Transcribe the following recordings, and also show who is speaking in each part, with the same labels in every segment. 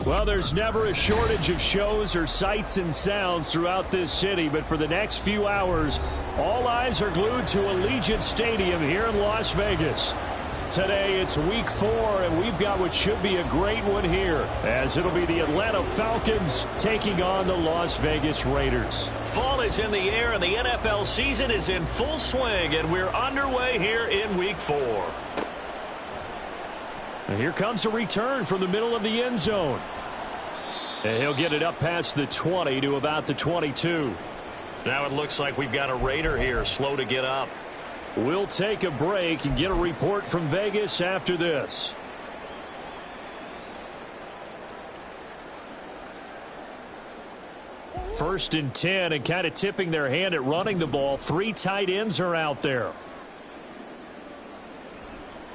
Speaker 1: Well, there's never a shortage of shows or sights and sounds throughout this city, but for the next few hours, all eyes are glued to Allegiant Stadium here in Las Vegas. Today, it's week 4, and we've got what should be a great one here, as it'll be the Atlanta Falcons taking on the Las Vegas Raiders.
Speaker 2: Fall is in the air, and the NFL season is in full swing, and we're underway here in week 4.
Speaker 1: And here comes a return from the middle of the end zone. And he'll get it up past the 20 to about the 22.
Speaker 2: Now it looks like we've got a Raider here, slow to get up.
Speaker 1: We'll take a break and get a report from Vegas after this. First and 10, and kind of tipping their hand at running the ball. 3 tight ends are out there.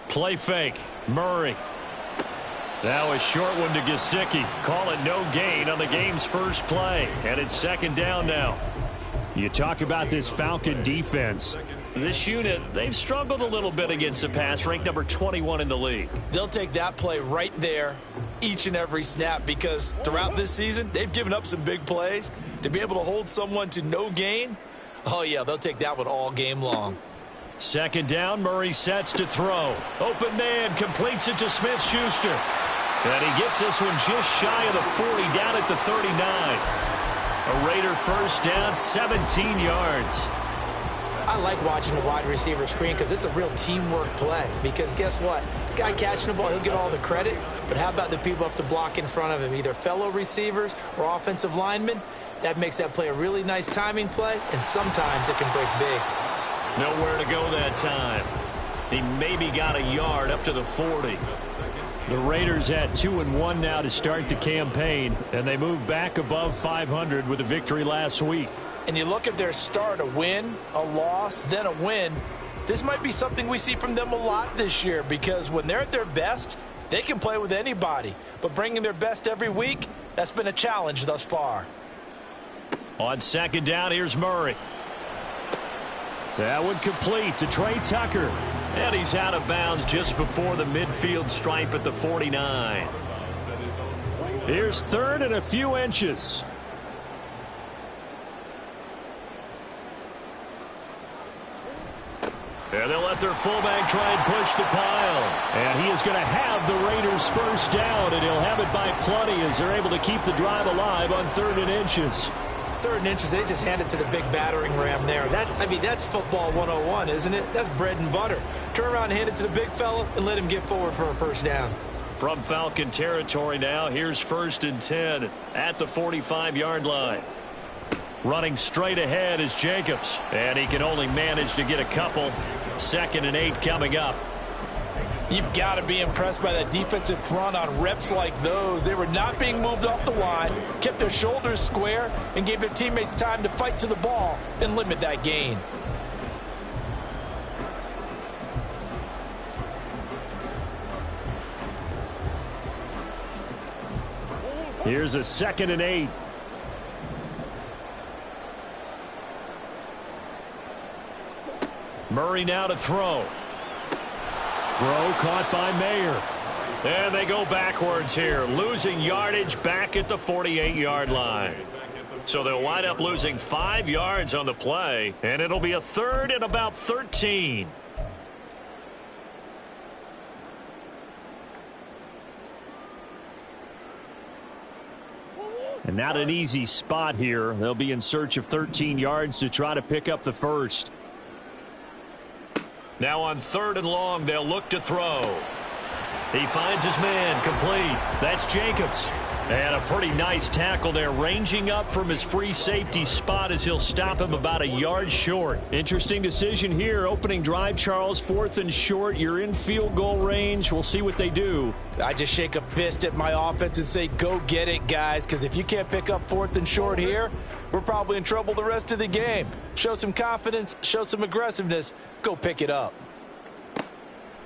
Speaker 1: Play fake. Murray. Now a short one to Gesicki. Call it no gain on the game's first play. And it's second down now. You talk about this Falcon defense.
Speaker 2: This unit, they've struggled a little bit against the pass, ranked number 21 in the league.
Speaker 3: They'll take that play right there each and every snap, because throughout this season, they've given up some big plays. To be able to hold someone to no gain, oh yeah, they'll take that one all game long.
Speaker 1: Second down, Murray sets to throw. Open man, completes it to Smith-Schuster. And he gets this one just shy of the 40, down at the 39. A Raider first down, 17 yards.
Speaker 4: I like watching the wide receiver screen because it's a real teamwork play. Because guess what? The guy catching the ball, he'll get all the credit. But how about the people up to block in front of him, either fellow receivers or offensive linemen? That makes that play a really nice timing play, and sometimes it can break big.
Speaker 2: Nowhere to go that time. He maybe got a yard up to the 40.
Speaker 1: The Raiders at 2-1 now to start the campaign, and they move back above 500 with a victory last week.
Speaker 4: And you look at their start, a win, a loss, then a win. This might be something we see from them a lot this year, because when they're at their best, they can play with anybody. But bringing their best every week, that's been a challenge thus far.
Speaker 1: On second down, here's Murray. That one complete to Trey Tucker.
Speaker 2: And he's out of bounds just before the midfield stripe at the 49.
Speaker 1: Here's third and a few inches. And they'll let their fullback try and push the pile. And he is going to have the Raiders first down, and he'll have it by plenty as they're able to keep the drive alive on 3rd and inches.
Speaker 4: 3rd and inches, they just hand it to the big battering ram there. That's football 101, isn't it? That's bread and butter. Turn around and hand it to the big fella and let him get forward for a first down.
Speaker 2: From Falcon territory now, here's 1st and 10 at the 45-yard line.
Speaker 1: Running straight ahead is Jacobs, and he can only manage to get a couple. 2nd and 8 coming up.
Speaker 4: You've got to be impressed by that defensive front on reps like those. They were not being moved off the line, kept their shoulders square, and gave their teammates time to fight to the ball and limit that gain.
Speaker 1: Here's a 2nd and 8. Murray now to throw. Throw caught by Mayer.
Speaker 2: And they go backwards here, losing yardage back at the 48-yard line. So they'll wind up losing 5 yards on the play, and it'll be a 3rd and about 13.
Speaker 1: And not an easy spot here. They'll be in search of 13 yards to try to pick up the first.
Speaker 2: Now on 3rd and long, they'll look to throw. He finds his man, complete. That's Jacobs.
Speaker 1: And a pretty nice tackle there, ranging up from his free safety spot as he'll stop him about a yard short. Interesting decision here. Opening drive, Charles, 4th and short. You're in field goal range. We'll see what they do.
Speaker 4: I just shake a fist at my offense and say, go get it, guys, because if you can't pick up 4th and short here, we're probably in trouble the rest of the game. Show some confidence, show some aggressiveness, go pick it up.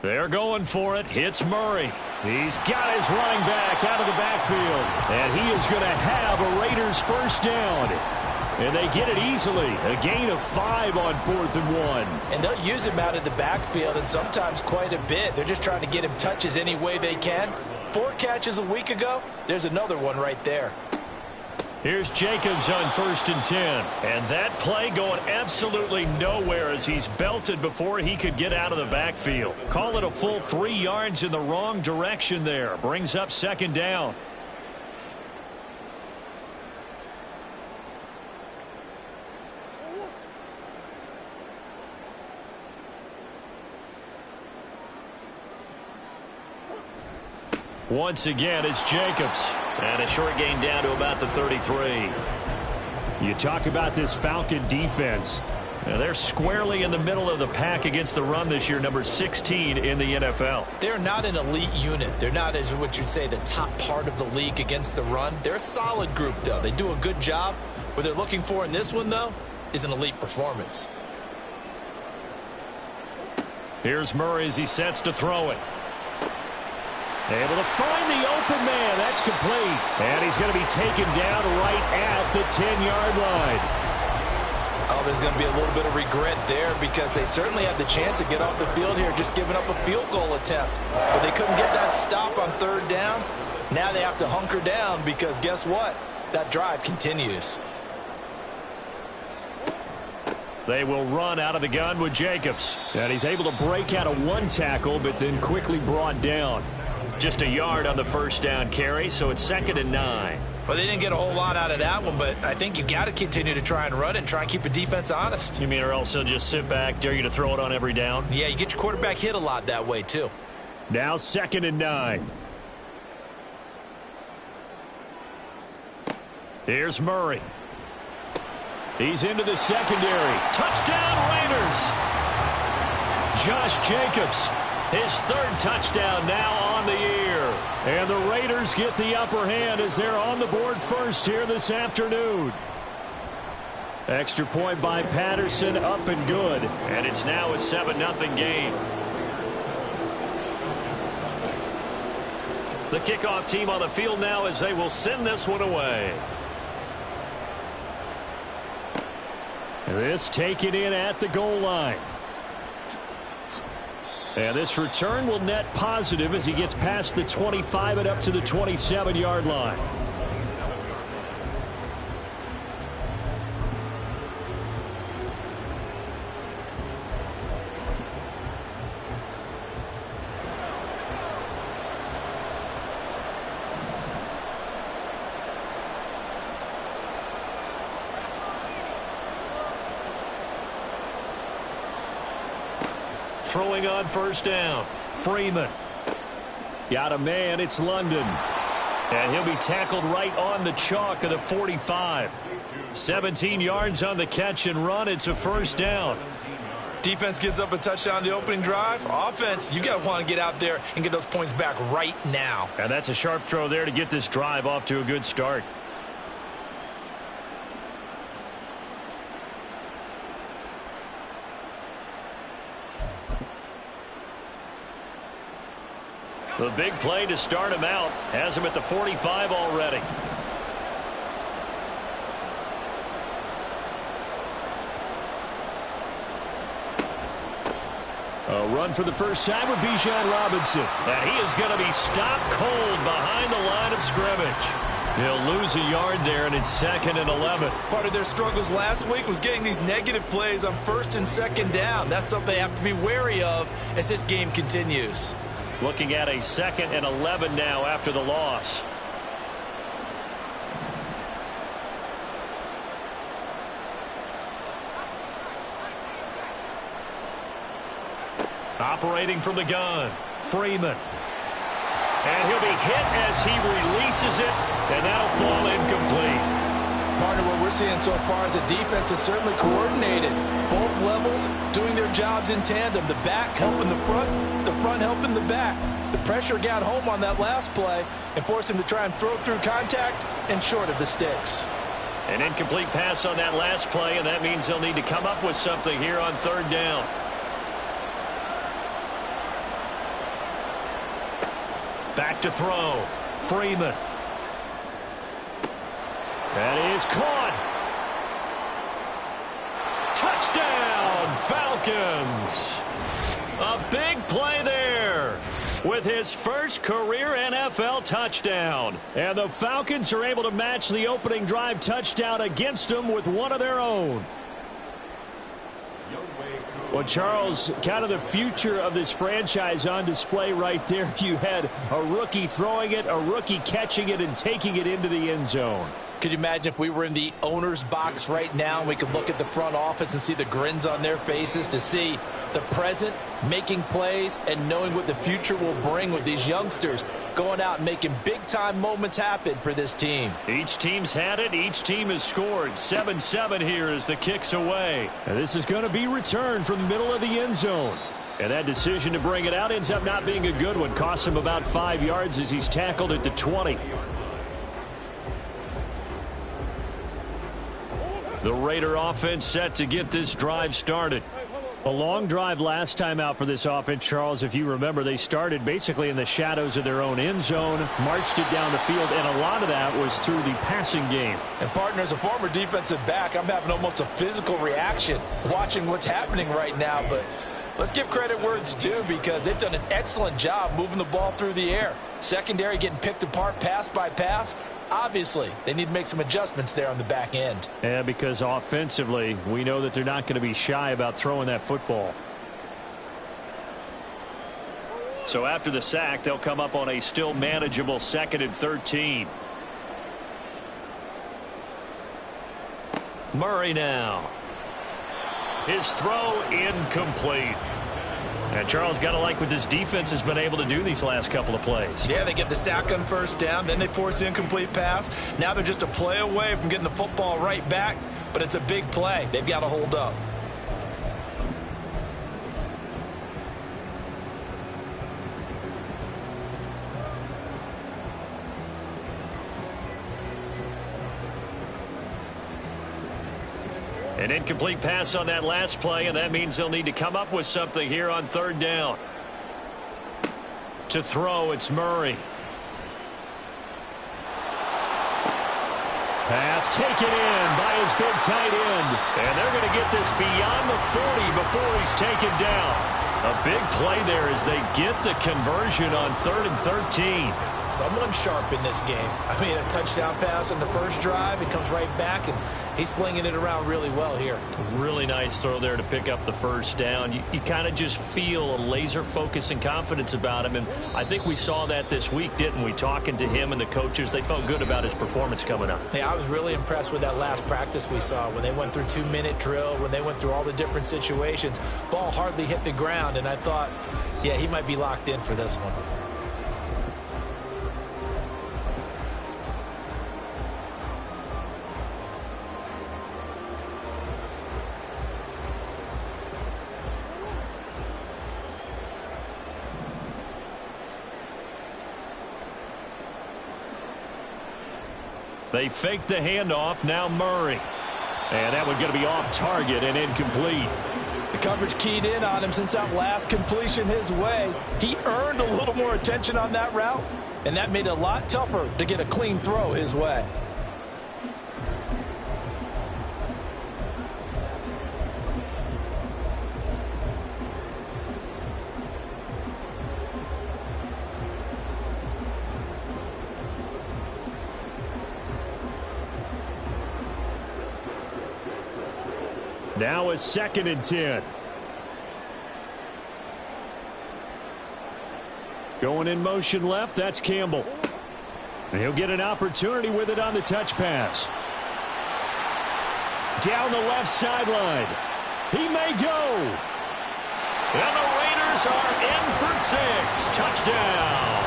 Speaker 1: They're going for it. Hits Murray. He's got his running back out of the backfield. And he is going to have a Raiders first down. And they get it easily. A gain of 5 on 4th and 1.
Speaker 4: And they'll use him out of the backfield, and sometimes quite a bit. They're just trying to get him touches any way they can. 4 catches a week ago. There's another one right there.
Speaker 2: Here's Jacobs on 1st and 10. And that play going absolutely nowhere as he's belted before he could get out of the backfield. Call it a full 3 yards in the wrong direction there. Brings up 2nd down. Once again, it's Jacobs. And a short gain down to about the 33.
Speaker 1: You talk about this Falcon defense.
Speaker 2: Now they're squarely in the middle of the pack against the run this year, number 16 in the NFL.
Speaker 4: They're not an elite unit. They're not, as what you'd say, the top part of the league against the run. They're a solid group, though. They do a good job. What they're looking for in this one, though, is an elite performance.
Speaker 2: Here's Murray as he sets to throw it.
Speaker 1: Able to find the open man. That's complete. And he's going to be taken down right at the 10-yard line.
Speaker 4: Oh, there's going to be a little bit of regret there because they certainly had the chance to get off the field here, just giving up a field goal attempt. But they couldn't get that stop on 3rd down. Now they have to hunker down because guess what? That drive continues.
Speaker 2: They will run out of the gun with Jacobs.
Speaker 1: And he's able to break out of 1 tackle, but then quickly brought down.
Speaker 2: Just a yard on the 1st down carry, so it's 2nd and 9.
Speaker 4: Well, they didn't get a whole lot out of that one, but I think you've got to continue to try and run and try and keep the defense honest.
Speaker 2: You mean or else they'll just sit back, dare you to throw it on every down?
Speaker 4: Yeah, you get your quarterback hit a lot that way, too.
Speaker 1: Now 2nd and 9.
Speaker 2: Here's Murray.
Speaker 1: He's into the secondary.
Speaker 2: Touchdown, Raiders! Josh Jacobs, his 3rd touchdown now on the year.
Speaker 1: And the Raiders get the upper hand as they're on the board first here this afternoon. Extra point by Patterson, up and good.
Speaker 2: And it's now a 7-0 game. The kickoff team on the field now as they will send this one away.
Speaker 1: This taken in at the goal line. And this return will net positive as he gets past the 25 and up to the 27-yard line.
Speaker 2: Throwing on 1st down. Freeman.
Speaker 1: Got a man. It's London.
Speaker 2: And he'll be tackled right on the chalk of the 45. 17 yards on the catch and run. It's a 1st down.
Speaker 4: Defense gives up a touchdown the opening drive. Offense, you got to want to get out there and get those points back right now.
Speaker 2: And that's a sharp throw there to get this drive off to a good start. The big play to start him out has him at the 45 already.
Speaker 1: A run for the first time with Bijan Robinson.
Speaker 2: And he is going to be stopped cold behind the line of scrimmage. He'll lose a yard there, and it's 2nd and 11.
Speaker 4: Part of their struggles last week was getting these negative plays on 1st and 2nd down. That's something they have to be wary of as this game continues.
Speaker 2: Looking at a 2nd and 11 now after the loss. Operating from the gun, Freeman. And he'll be hit as he releases it, and that'll fall incomplete.
Speaker 4: Part of what we're seeing so far is the defense is certainly coordinated. Both levels doing their jobs in tandem. The back helping the front helping the back. The pressure got home on that last play and forced him to try and throw through contact and short of the sticks.
Speaker 2: An incomplete pass on that last play, and that means they'll need to come up with something here on 3rd down. Back to throw. Freeman.
Speaker 1: That is caught.
Speaker 2: Touchdown, Falcons. A big play there. with his first career NFL touchdown.
Speaker 1: And the Falcons are able to match the opening drive touchdown against them with one of their own. Well, Charles, kind of the future of this franchise on display right there. You had a rookie throwing it, a rookie catching it, and taking it into the end zone.
Speaker 4: Could you imagine if we were in the owner's box right now and we could look at the front office and see the grins on their faces, to see the present making plays and knowing what the future will bring with these youngsters going out and making big-time moments happen for this team.
Speaker 2: Each team's had it. Each team has scored. 7-7 here as the kick's away.
Speaker 1: And this is going to be returned from the middle of the end zone. And that decision to bring it out ends up not being a good one. Costs him about 5 yards as he's tackled at the 20.
Speaker 2: The Raider offense set to get this drive started.
Speaker 1: A long drive last time out for this offense, Charles. If you remember, they started basically in the shadows of their own end zone, marched it down the field, and a lot of that was through the passing game.
Speaker 4: And, partner, as a former defensive back, I'm having almost a physical reaction watching what's happening right now. But let's give credit where it's due, because they've done an excellent job moving the ball through the air. Secondary getting picked apart pass by pass. Obviously, they need to make some adjustments there on the back end.
Speaker 1: Yeah, because offensively, we know that they're not going to be shy about throwing that football.
Speaker 2: So after the sack, they'll come up on a still manageable 2nd and 13. Murray now. His throw incomplete. And Charles, got to like what this defense has been able to do these last couple of plays.
Speaker 3: Yeah, they get the sack on first down, then they force the incomplete pass. Now they're just a play away from getting the football right back, but it's a big play. They've got to hold up.
Speaker 2: An incomplete pass on that last play, and that means they'll need to come up with something here on 3rd down. To throw, it's Murray.
Speaker 1: Pass taken in by his big tight end.
Speaker 2: And they're going to get this beyond the 40 before he's taken down. A big play there as they get the conversion on 3rd and 13.
Speaker 3: Someone sharp in this game. I mean, a touchdown pass on the first drive. It comes right back, and he's flinging it around really well here.
Speaker 2: Really nice throw there to pick up the first down. You kind of just feel a laser focus and confidence about him, and I think we saw that this week, didn't we? Talking to him and the coaches, they felt good about his performance coming up.
Speaker 3: Hey, I was really impressed with that last practice we saw when they went through 2-minute drill, when they went through all the different situations. Ball hardly hit the ground, and I thought, yeah, he might be locked in for this one.
Speaker 2: They fake the handoff. Now Murray.
Speaker 1: And that one going to be off target and incomplete.
Speaker 4: The coverage keyed in on him since that last completion his way. He earned a little more attention on that route, and that made it a lot tougher to get a clean throw his way.
Speaker 1: Now a 2nd and 10. Going in motion left, that's Campbell. And he'll get an opportunity with it on the touch pass. Down the left sideline. He may go.
Speaker 2: And the Raiders are in for 6. Touchdown.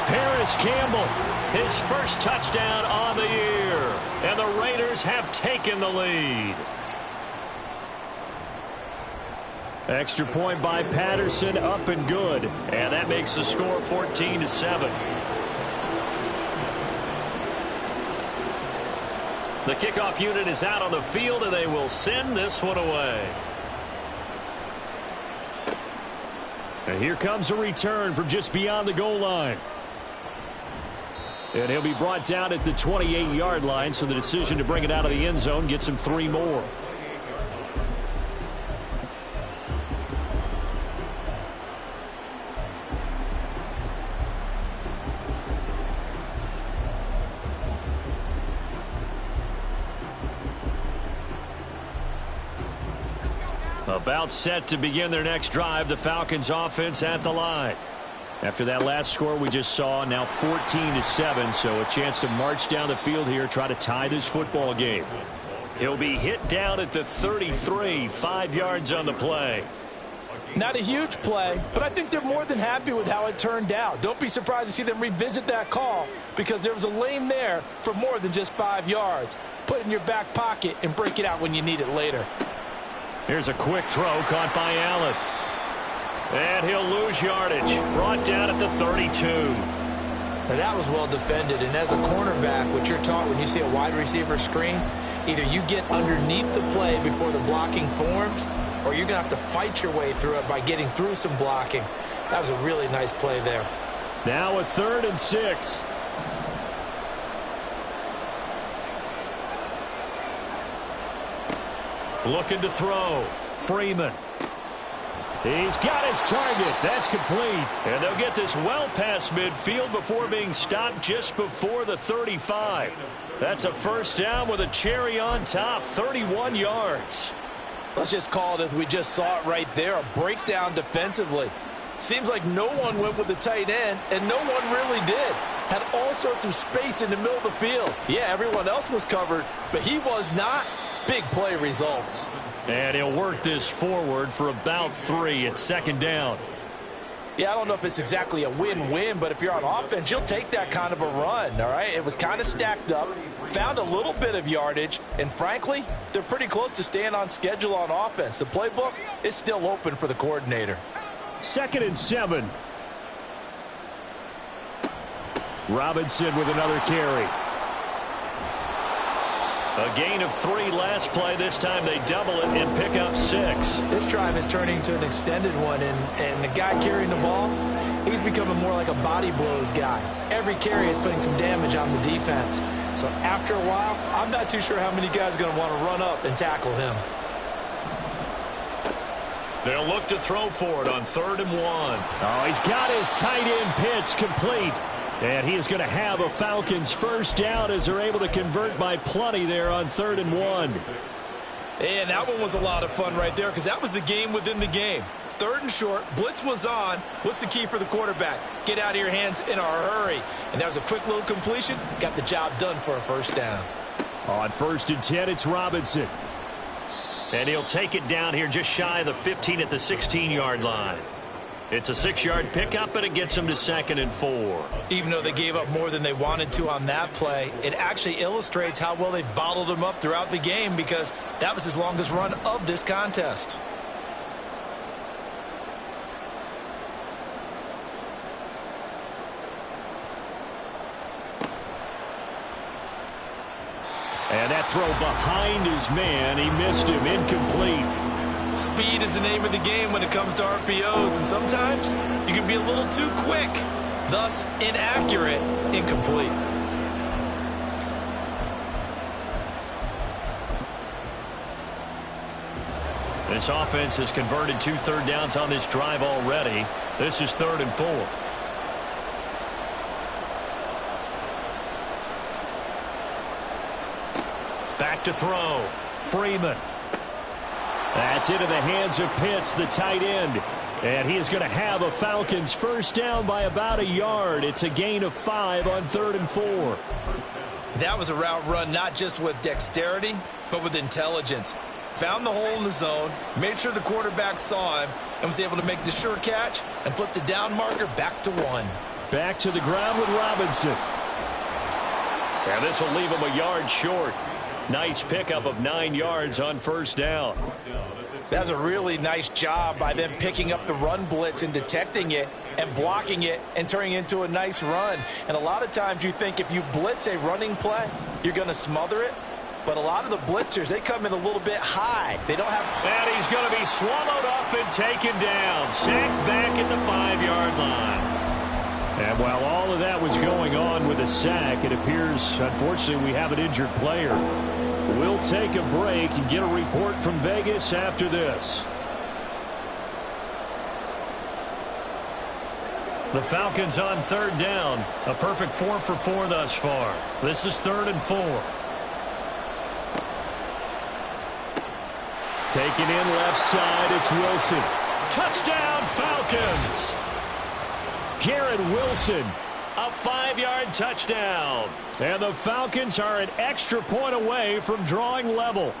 Speaker 1: Paris Campbell.
Speaker 2: His first touchdown on the year. And the Raiders have taken the lead.
Speaker 1: Extra point by Patterson, up and good.
Speaker 2: And that makes the score 14-7. The kickoff unit is out on the field, and they will send this one away.
Speaker 1: And here comes a return from just beyond the goal line. And he'll be brought down at the 28-yard line, so the decision to bring it out of the end zone gets him 3 more. About set to begin their next drive, the Falcons offense at the line. After that last score we just saw, now 14-7, so a chance to march down the field here, try to tie this football game.
Speaker 2: He'll be hit down at the 33, 5 yards on the play.
Speaker 4: Not a huge play, but I think they're more than happy with how it turned out. Don't be surprised to see them revisit that call because there was a lane there for more than just 5 yards. Put it in your back pocket and break it out when you need it later.
Speaker 1: Here's a quick throw caught by Allen.
Speaker 2: And he'll lose yardage. Brought down at the 32.
Speaker 4: Now that was well defended, and as a cornerback, what you're taught when you see a wide receiver screen, either you get underneath the play before the blocking forms, or you're going to have to fight your way through it by getting through some blocking. That was a really nice play there.
Speaker 1: Now a 3rd and 6.
Speaker 2: Looking to throw. Freeman.
Speaker 1: He's got his target. That's complete.
Speaker 2: And they'll get this well past midfield before being stopped just before the 35. That's a first down with a cherry on top, 31 yards.
Speaker 4: Let's just call it as we just saw it right there, a breakdown defensively. Seems like no one went with the tight end, and no one really did. Had all sorts of space in the middle of the field. Yeah, everyone else was covered, but he was not. Big play results.
Speaker 1: And he'll work this forward for about 3 at 2nd down.
Speaker 4: Yeah, I don't know if it's exactly a win-win, but if you're on offense, you'll take that kind of a run, all right? It was kind of stacked up, found a little bit of yardage, and frankly, they're pretty close to staying on schedule on offense. The playbook is still open for the coordinator.
Speaker 1: 2nd and 7. Robinson with another carry.
Speaker 2: A gain of 3 last play. This time they double it and pick up 6.
Speaker 4: This drive is turning to an extended one, and the guy carrying the ball, he's becoming more like a body blows guy. Every carry is putting some damage on the defense. So after a while, I'm not too sure how many guys are going to want to run up and tackle him.
Speaker 2: They'll look to throw for it on 3rd and 1.
Speaker 1: Oh, he's got his tight end pitch complete. And he is going to have a Falcons first down as they're able to convert by plenty there on 3rd and 1.
Speaker 3: And that one was a lot of fun right there because that was the game within the game. 3rd and short, blitz was on. What's the key for the quarterback? Get out of your hands in a hurry. And that was a quick little completion. Got the job done for a first down.
Speaker 1: On 1st and 10, it's Robinson.
Speaker 2: And he'll take it down here just shy of the 15 at the 16-yard line. It's a 6-yard pickup, and it gets them to 2nd and 4.
Speaker 3: Even though they gave up more than they wanted to on that play, it actually illustrates how well they bottled them up throughout the game because that was his longest run of this contest.
Speaker 1: And that throw behind his man, he missed him, incomplete.
Speaker 3: Speed is the name of the game when it comes to RPOs, and sometimes you can be a little too quick, thus inaccurate, incomplete.
Speaker 2: This offense has converted 2 third downs on this drive already. This is 3rd and 4. Back to throw. Freeman.
Speaker 1: That's into the hands of Pitts, the tight end. And he is going to have a Falcons first down by about 1 yard. It's a gain of 5 on 3rd and 4.
Speaker 3: That was a route run not just with dexterity, but with intelligence. Found the hole in the zone, made sure the quarterback saw him, and was able to make the sure catch and flip the down marker back to 1.
Speaker 1: Back to the ground with Robinson.
Speaker 2: And this will leave him 1 yard short. Nice pickup of 9 yards on first down.
Speaker 4: That's a really nice job by them picking up the run blitz and detecting it and blocking it and turning it into a nice run. And a lot of times you think if you blitz a running play, you're going to smother it. But a lot of the blitzers, they come in a little bit high. They don't have...
Speaker 2: And he's going to be swallowed up and taken down. Sacked back at the 5-yard line.
Speaker 1: And while all of that was going on with a sack, it appears, unfortunately, we have an injured player. We'll take a break and get a report from Vegas after this.
Speaker 2: The Falcons on 3rd down. A perfect 4 for 4 thus far. This is 3rd and 4.
Speaker 1: Taken in left side, it's Wilson.
Speaker 2: Touchdown, Falcons!
Speaker 1: Garrett Wilson.
Speaker 2: A 5-yard touchdown.
Speaker 1: And the Falcons are an extra point away from drawing level.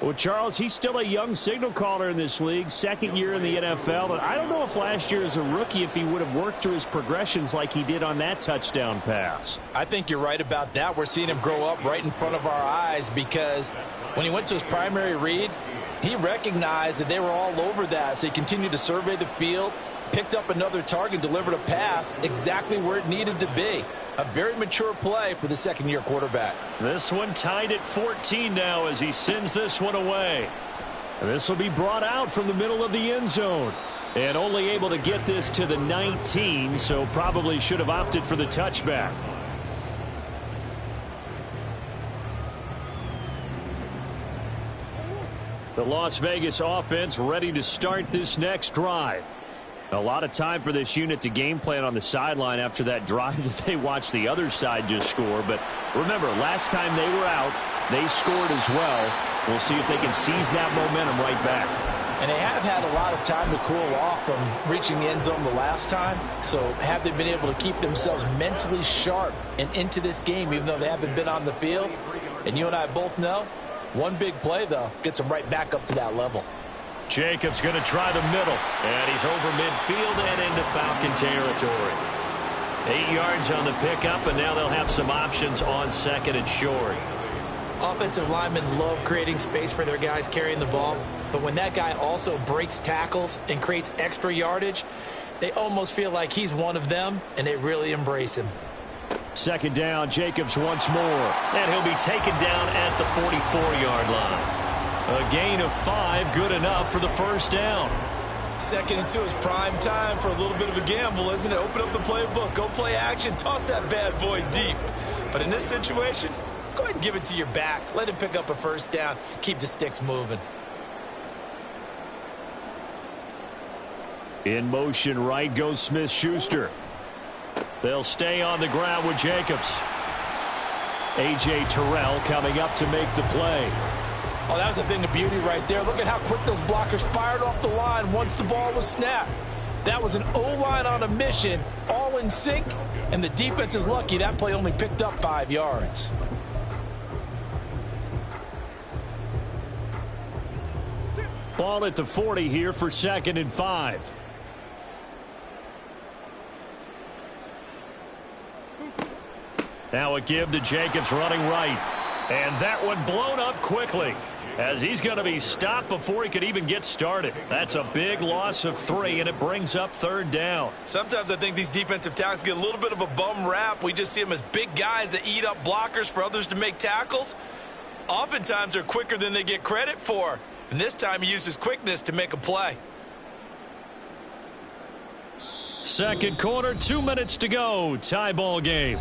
Speaker 1: Well, Charles, he's still a young signal caller in this league, second year in the NFL. And I don't know if last year as a rookie, if he would have worked through his progressions like he did on that touchdown pass.
Speaker 4: I think you're right about that. We're seeing him grow up right in front of our eyes because when he went to his primary read, he recognized that they were all over that. So he continued to survey the field, picked up another target, delivered a pass exactly where it needed to be. A very mature play for the second-year quarterback.
Speaker 2: This one tied at 14 now as he sends this one away.
Speaker 1: This will be brought out from the middle of the end zone. And only able to get this to the 19, so probably should have opted for the touchback. The Las Vegas offense ready to start this next drive. A lot of time for this unit to game plan on the sideline after that drive that they watched the other side just score. But remember, last time they were out, they scored as well. We'll see if they can seize that momentum right back.
Speaker 4: And they have had a lot of time to cool off from reaching the end zone the last time. So have they been able to keep themselves mentally sharp and into this game, even though they haven't been on the field? And you and I both know, one big play, though, gets them right back up to that level.
Speaker 2: Jacobs going to try the middle. And he's over midfield and into Falcon territory. 8 yards on the pickup, and now they'll have some options on second and short.
Speaker 4: Offensive linemen love creating space for their guys carrying the ball. But when that guy also breaks tackles and creates extra yardage, they almost feel like he's one of them, and they really embrace him.
Speaker 1: Second down, Jacobs once more.
Speaker 2: And he'll be taken down at the 44-yard line. A gain of 5, good enough for the first down.
Speaker 3: 2nd and 2 is prime time for a little bit of a gamble, isn't it? Open up the playbook, go play action, toss that bad boy deep. But in this situation, go ahead and give it to your back. Let him pick up a first down. Keep the sticks moving.
Speaker 1: In motion right goes Smith-Schuster.
Speaker 2: They'll stay on the ground with Jacobs.
Speaker 1: A.J. Terrell coming up to make the play.
Speaker 4: Oh, that was a thing of beauty right there. Look at how quick those blockers fired off the line once the ball was snapped. That was an O-line on a mission, all in sync, and the defense is lucky that play only picked up 5 yards.
Speaker 1: Ball at the 40 here for 2nd and 5.
Speaker 2: Now a give to Jacobs running right. And that one blown up quickly as he's going to be stopped before he could even get started. That's a big loss of 3, and it brings up 3rd down.
Speaker 3: Sometimes I think these defensive tackles get a little bit of a bum rap. We just see them as big guys that eat up blockers for others to make tackles. Oftentimes they're quicker than they get credit for. And this time he used his quickness to make a play.
Speaker 1: Second quarter, 2 minutes to go. Tie ball game.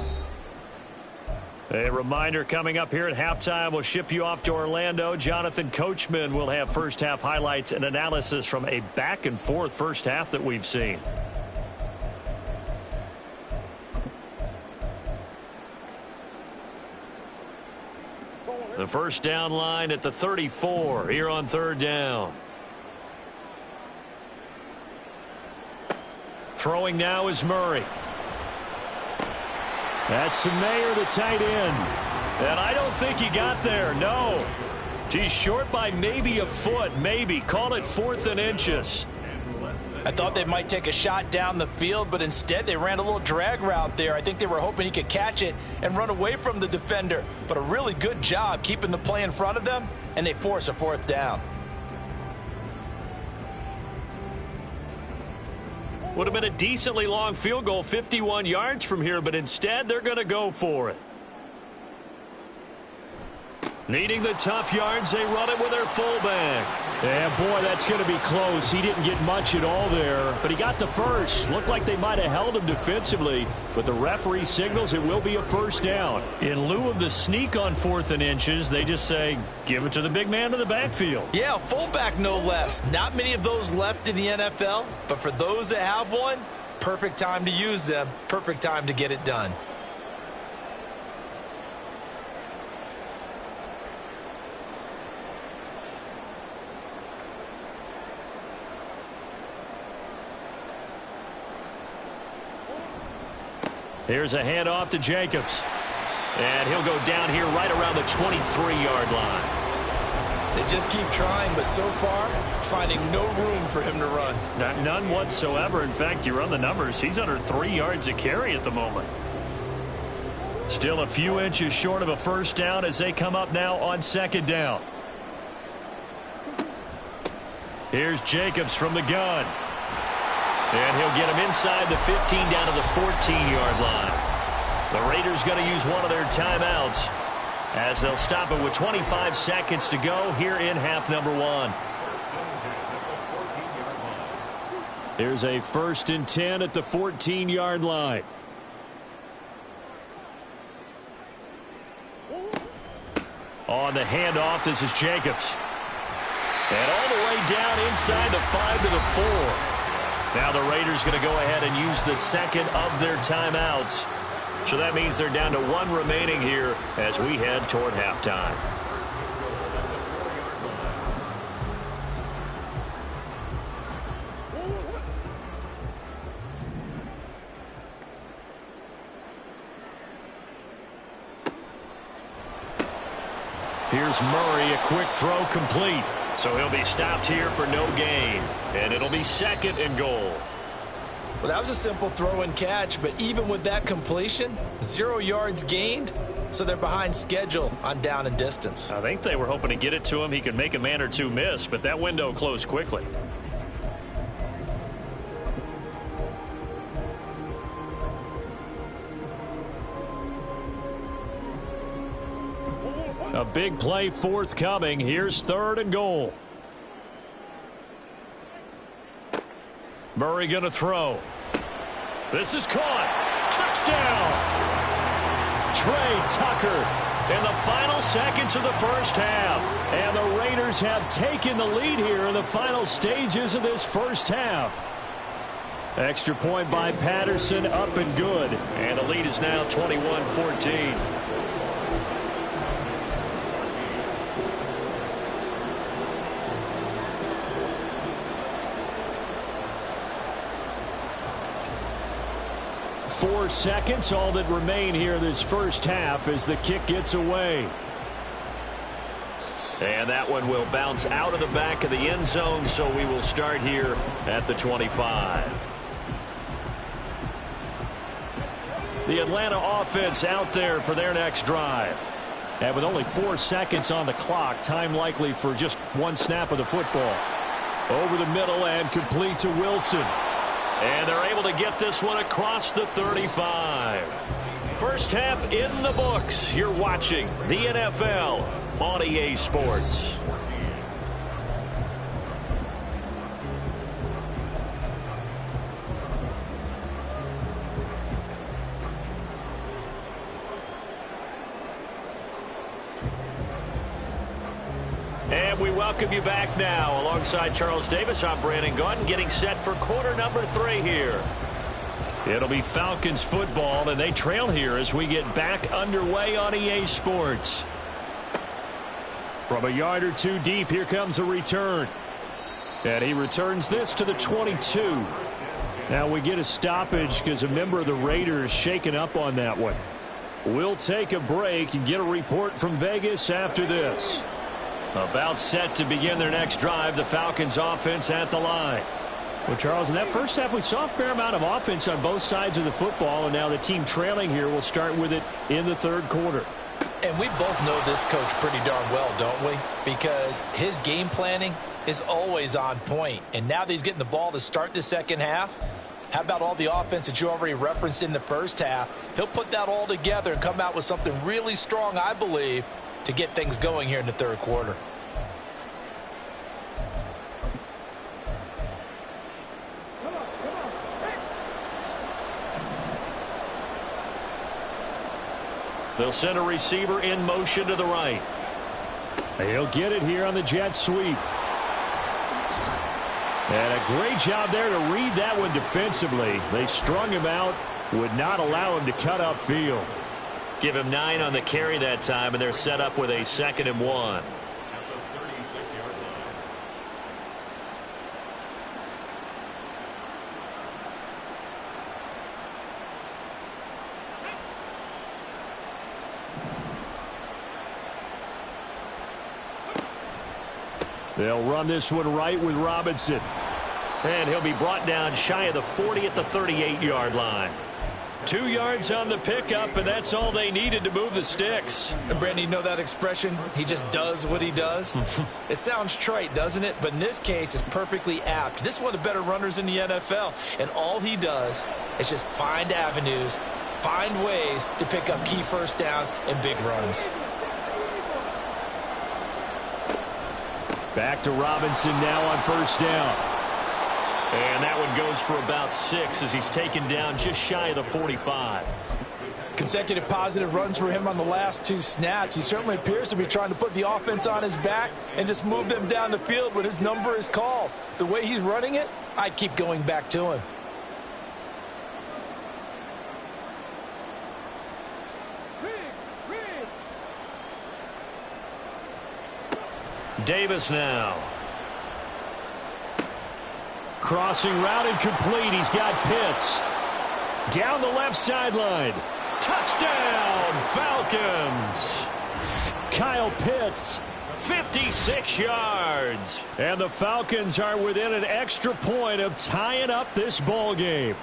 Speaker 2: A reminder coming up here at halftime. We'll ship you off to Orlando. Jonathan Coachman will have first half highlights and analysis from a back and forth first half that we've seen. The first down line at the 34 here on 3rd down. Throwing now is Murray.
Speaker 1: That's Mayer, the tight end.
Speaker 2: And I don't think he got there, no. He's short by maybe a foot, maybe. Call it 4th and inches.
Speaker 4: I thought they might take a shot down the field, but instead they ran a little drag route there. I think they were hoping he could catch it and run away from the defender. But a really good job keeping the play in front of them, and they force a 4th down.
Speaker 2: Would have been a decently long field goal, 51 yards from here, but instead they're going to go for it. Needing the tough yards, they run it with their fullback.
Speaker 1: Yeah, boy, that's going to be close. He didn't get much at all there, but he got the first. Looked like they might have held him defensively, but the referee signals it will be a first down.
Speaker 2: In lieu of the sneak on 4th and inches, they just say, give it to the big man in the backfield.
Speaker 3: Yeah, fullback no less. Not many of those left in the NFL, but for those that have one, perfect time to use them, perfect time to get it done.
Speaker 2: Here's a handoff to Jacobs. And he'll go down here right around the 23-yard line.
Speaker 3: They just keep trying, but so far, finding no room for him to run.
Speaker 2: None whatsoever. In fact, you run the numbers. He's under 3 yards a carry at the moment. Still a few inches short of a first down as they come up now on second down. Here's Jacobs from the gun. And he'll get him inside the 15 down to the 14-yard line. The Raiders going to use one of their timeouts as they'll stop it with 25 seconds to go here in half number 1.
Speaker 1: Here's a 1st and 10 at the 14-yard line.
Speaker 2: On the handoff, this is Jacobs. And all the way down inside the 5 to the 4. Now the Raiders going to go ahead and use the second of their timeouts. So that means they're down to 1 remaining here as we head toward halftime. Here's Murray, a quick throw complete. So he'll be stopped here for no gain. And it'll be 2nd and goal.
Speaker 3: Well, that was a simple throw and catch, but even with that completion, 0 yards gained, so they're behind schedule on down and distance.
Speaker 2: I think they were hoping to get it to him. He could make a man or two miss, but that window closed quickly.
Speaker 1: A big play forthcoming. Here's 3rd and goal.
Speaker 2: Murray going to throw. This is caught. Touchdown.
Speaker 1: Trey Tucker in the final seconds of the first half. And the Raiders have taken the lead here in the final stages of this first half. Extra point by Patterson, up and good.
Speaker 2: And the lead is now 21-14.
Speaker 1: Four seconds, all that remain here this first half as the kick gets away.
Speaker 2: And that one will bounce out of the back of the end zone, so we will start here at the 25.
Speaker 1: The Atlanta offense out there for their next drive. And with only 4 seconds on the clock, time likely for just one snap of the football. Over the middle and complete to Wilson.
Speaker 2: And they're able to get this one across the 35. First half in the books. You're watching the NFL on EA Sports. And we welcome you back now. Alongside Charles Davis, I'm Brandon Gaudin, getting set for quarter number 3 here. It'll be Falcons football, and they trail here as we get back underway on EA Sports.
Speaker 1: From a yard or two deep, here comes a return. And he returns this to the 22. Now we get a stoppage because a member of the Raiders shaken up on that one. We'll take a break and get a report from Vegas after this. About set to begin their next drive, the Falcons offense at the line. Well, Charles, in that first half, we saw a fair amount of offense on both sides of the football, and now the team trailing here will start with it in the third quarter.
Speaker 4: And we both know this coach pretty darn well, don't we? Because his game planning is always on point. And now that he's getting the ball to start the second half, how about all the offense that you already referenced in the first half? He'll put that all together and come out with something really strong, I believe, to get things going here in the third quarter.
Speaker 2: They'll send a receiver in motion to the right.
Speaker 1: He'll get it here on the jet sweep. And a great job there to read that one defensively. They strung him out, would not allow him to cut upfield.
Speaker 2: Give him 9 on the carry that time, and they're set up with a 2nd and 1.
Speaker 1: They'll run this one right with Robinson.
Speaker 2: And he'll be brought down shy of the 40 at the 38-yard line. 2 yards on the pickup, and that's all they needed to move the sticks.
Speaker 3: And Brandon, you know that expression, he just does what he does? It sounds trite, doesn't it? But in this case, it's perfectly apt. This is one of the better runners in the NFL, and all he does is just find avenues, find ways to pick up key first downs and big runs.
Speaker 1: Back to Robinson now on first down.
Speaker 2: And that one goes for about 6 as he's taken down just shy of the 45.
Speaker 5: Consecutive positive runs for him on the last 2 snaps. He certainly appears to be trying to put the offense on his back and just move them down the field when his number is called. The way he's running it, I'd keep going back to him.
Speaker 2: Davis now.
Speaker 1: Crossing route incomplete. He's got Pitts. Down the left sideline.
Speaker 2: Touchdown, Falcons.
Speaker 1: Kyle Pitts.
Speaker 2: 56 yards.
Speaker 1: And the Falcons are within an extra point of tying up this ball game.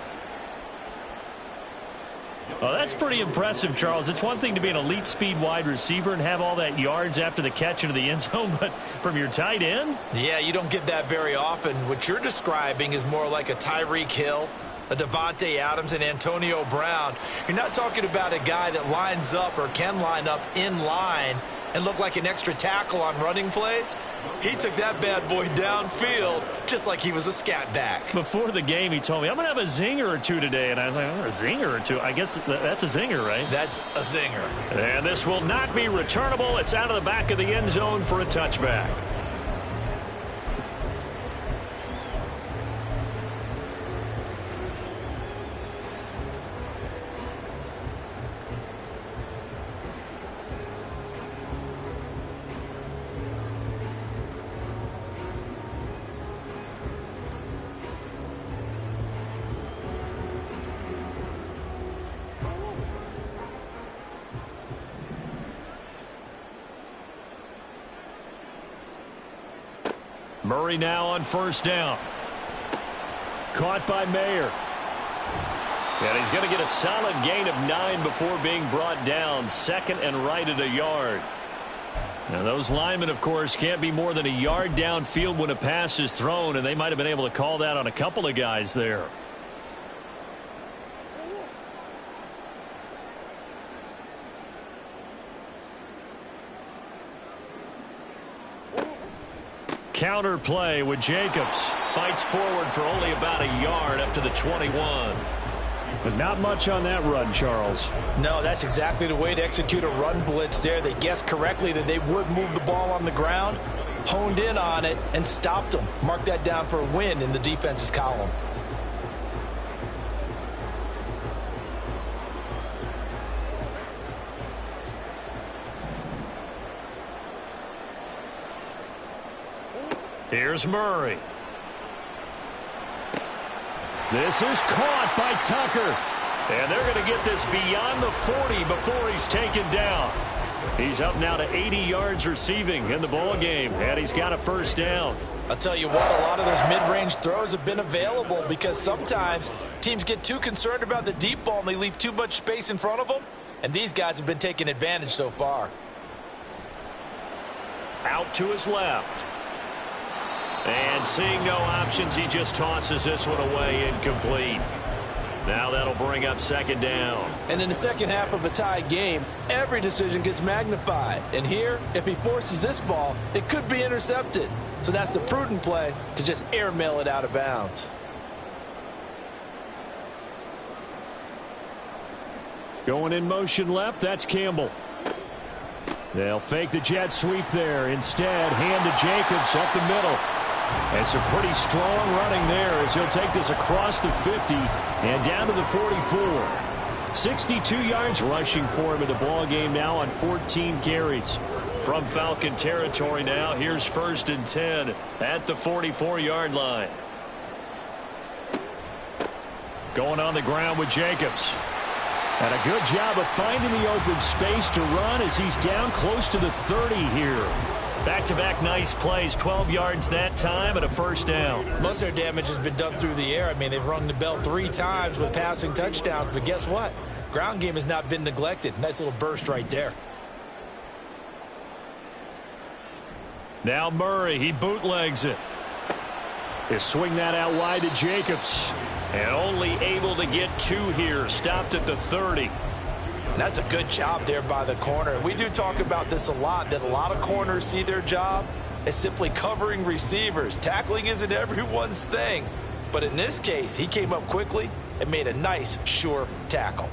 Speaker 2: Well, that's pretty impressive, Charles. It's one thing to be an elite speed wide receiver and have all that yards after the catch into the end zone, but from your tight end?
Speaker 3: Yeah, you don't get that very often. What you're describing is more like a Tyreek Hill, a Devontae Adams, and Antonio Brown. You're not talking about a guy that lines up or can line up in line and look like an extra tackle on running plays. He took that bad boy downfield just like he was a scat back.
Speaker 2: Before the game, he told me, I'm going to have a zinger or two today. And I was like, oh, a zinger or two? I guess that's a zinger, right?
Speaker 3: That's a zinger.
Speaker 2: And this will not be returnable. It's out of the back of the end zone for a touchback.
Speaker 1: Murray now on first down. Caught by Mayer.
Speaker 2: And he's going to get a solid gain of 9 before being brought down. 2nd and right at a yard. Now those linemen, of course, can't be more than a yard downfield when a pass is thrown, and they might have been able to call that on a couple of guys there. Counter play with Jacobs. Fights forward for only about a yard up to the 21.
Speaker 1: But not much on that run, Charles.
Speaker 5: No, that's exactly the way to execute a run blitz there. They guessed correctly that they would move the ball on the ground, honed in on it, and stopped them. Mark that down for a win in the defense's column.
Speaker 2: Here's Murray.
Speaker 1: This is caught by Tucker.
Speaker 2: And they're going to get this beyond the 40 before he's taken down. He's up now to 80 yards receiving in the ball game, and he's got a first down.
Speaker 5: I'll tell you what, a lot of those mid-range throws have been available because sometimes teams get too concerned about the deep ball and they leave too much space in front of them, and these guys have been taking advantage so far.
Speaker 2: Out to his left. And seeing no options, he just tosses this one away incomplete. Now that'll bring up 2nd down.
Speaker 5: And in the second half of a tied game, every decision gets magnified. And here, if he forces this ball, it could be intercepted. So that's the prudent play to just airmail it out of bounds.
Speaker 1: Going in motion left, that's Campbell. They'll fake the jet sweep there. Instead, hand to Jacobs up the middle. And some pretty strong running there as he'll take this across the 50 and down to the 44. 62 yards rushing for him in the ball game now on 14 carries.
Speaker 2: From Falcon territory now, here's 1st and 10 at the 44-yard line.
Speaker 1: Going on the ground with Jacobs. And a good job of finding the open space to run as he's down close to the 30 here.
Speaker 2: Back-to-back nice plays, 12 yards that time and a first down.
Speaker 3: Most of their damage has been done through the air. I mean, they've rung the bell 3 times with passing touchdowns, but guess what? Ground game has not been neglected. Nice little burst right there.
Speaker 1: Now Murray, he bootlegs it. They swing that out wide to Jacobs.
Speaker 2: And only able to get 2 here, stopped at the 30.
Speaker 3: That's a good job there by the corner. We do talk about this a lot, that a lot of corners see their job as simply covering receivers. Tackling isn't everyone's thing. But in this case, he came up quickly and made a nice, sure tackle.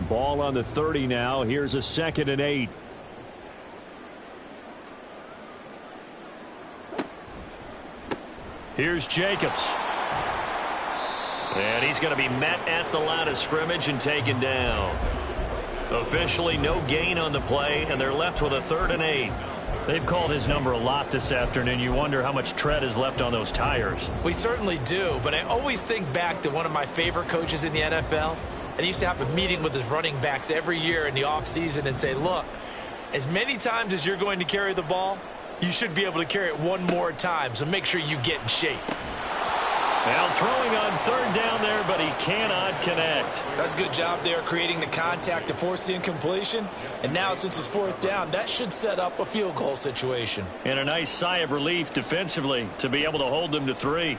Speaker 1: Ball on the 30 now. Here's a 2nd and 8.
Speaker 2: Here's Jacobs. And he's going to be met at the line of scrimmage and taken down. Officially no gain on the play, and they're left with a 3rd and 8.
Speaker 1: They've called his number a lot this afternoon. You wonder how much tread is left on those tires.
Speaker 3: We certainly do, but I always think back to one of my favorite coaches in the NFL. And he used to have a meeting with his running backs every year in the offseason and say, look, as many times as you're going to carry the ball, you should be able to carry it 1 more time, so make sure you get in shape.
Speaker 2: Now throwing on 3rd down there, but he cannot connect.
Speaker 3: That's a good job there creating the contact to force the incompletion. And now since it's 4th down, that should set up a field goal situation.
Speaker 2: And a nice sigh of relief defensively to be able to hold them to 3.